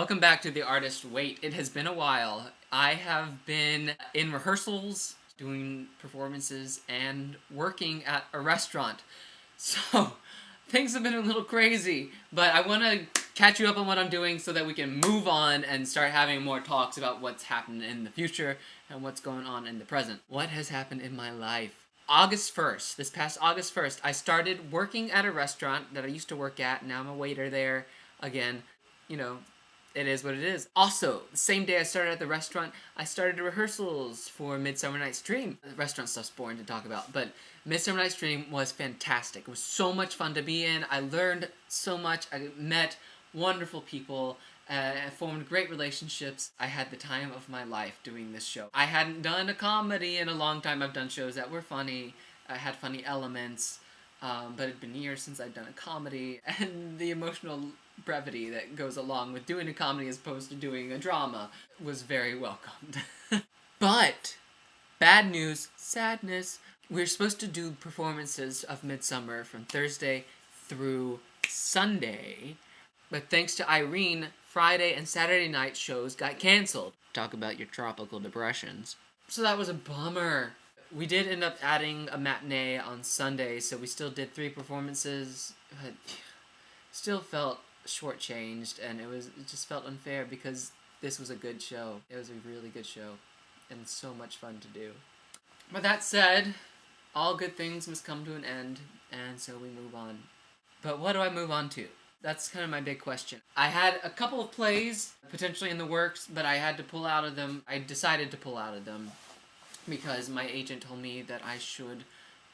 Welcome back to The Artist Wait. It has been a while. I have been in rehearsals, doing performances, and working at a restaurant. So, things have been a little crazy, but I want to catch you up on what I'm doing so that we can move on and start having more talks about what's happened in the future and what's going on in the present. What has happened in my life? August 1st, this past August 1st, I started working at a restaurant that I used to work at. Now I'm a waiter there again. You know, it is what it is. Also, the same day I started at the restaurant, I started rehearsals for Midsummer Night's Dream. The restaurant stuff's boring to talk about, but Midsummer Night's Dream was fantastic. It was so much fun to be in. I learned so much. I met wonderful people. I formed great relationships. I had the time of my life doing this show. I hadn't done a comedy in a long time. I've done shows that were funny. I had funny elements, but it'd been years since I'd done a comedy, and the emotional brevity that goes along with doing a comedy as opposed to doing a drama was very welcomed. But, bad news, sadness, we're supposed to do performances of Midsummer from Thursday through Sunday, but thanks to Irene, Friday and Saturday night shows got canceled. Talk about your tropical depressions. So that was a bummer. We did end up adding a matinee on Sunday, so we still did 3 performances, but still felt shortchanged, and it just felt unfair because this was a good show. It was a really good show, and so much fun to do. But that said, all good things must come to an end, and so we move on. But what do I move on to? That's kind of my big question. I had a couple of plays potentially in the works, but I had to pull out of them. I decided to pull out of them because my agent told me that I should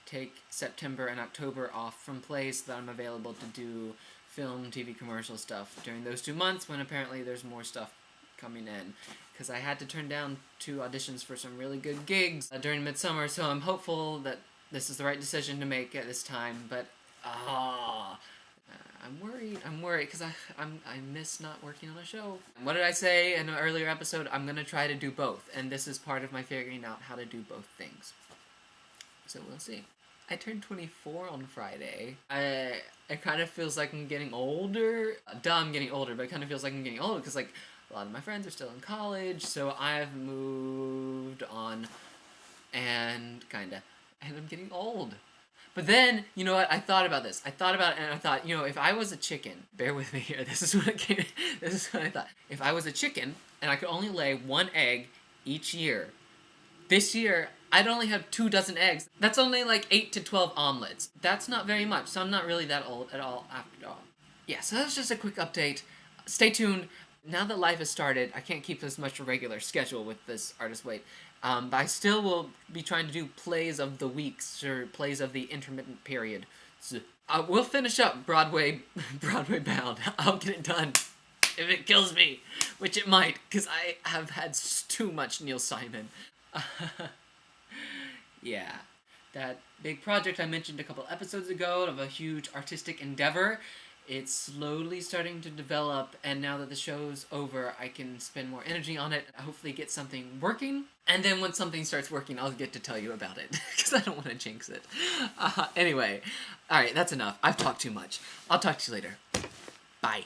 take September and October off from plays so that I'm available to do film, TV, commercial stuff during those 2 months when apparently there's more stuff coming in. Because I had to turn down 2 auditions for some really good gigs during Midsummer, so I'm hopeful that this is the right decision to make at this time, but I'm worried because I miss not working on a show. What did I say in an earlier episode? I'm going to try to do both, and this is part of my figuring out how to do both things. So we'll see. I turned 24 on Friday. It kind of feels like I'm getting older. I'm getting older, but it kind of feels like I'm getting older because, like, a lot of my friends are still in college, so I've moved on, and I'm getting old. But then, you know what, I thought about this. I thought about it, and I thought, you know, if I was a chicken, bear with me here, this is what I thought. If I was a chicken, and I could only lay 1 egg each year, this year, I'd only have 2 dozen eggs. That's only like 8 to 12 omelets. That's not very much, so I'm not really that old at all after all. Yeah, so that's just a quick update. Stay tuned. Now that life has started, I can't keep this much a regular schedule with this Artist Wait. But I still will be trying to do plays of the weeks, or plays of the intermittent period. So, we'll finish up Broadway bound. I'll get it done. If it kills me, which it might, because I have had too much Neil Simon. Yeah, that big project I mentioned a couple episodes ago of a huge artistic endeavor, it's slowly starting to develop, and now that the show's over, I can spend more energy on it, hopefully get something working, and then when something starts working, I'll get to tell you about it, because I don't want to jinx it. Anyway, alright, that's enough. I've talked too much. I'll talk to you later. Bye.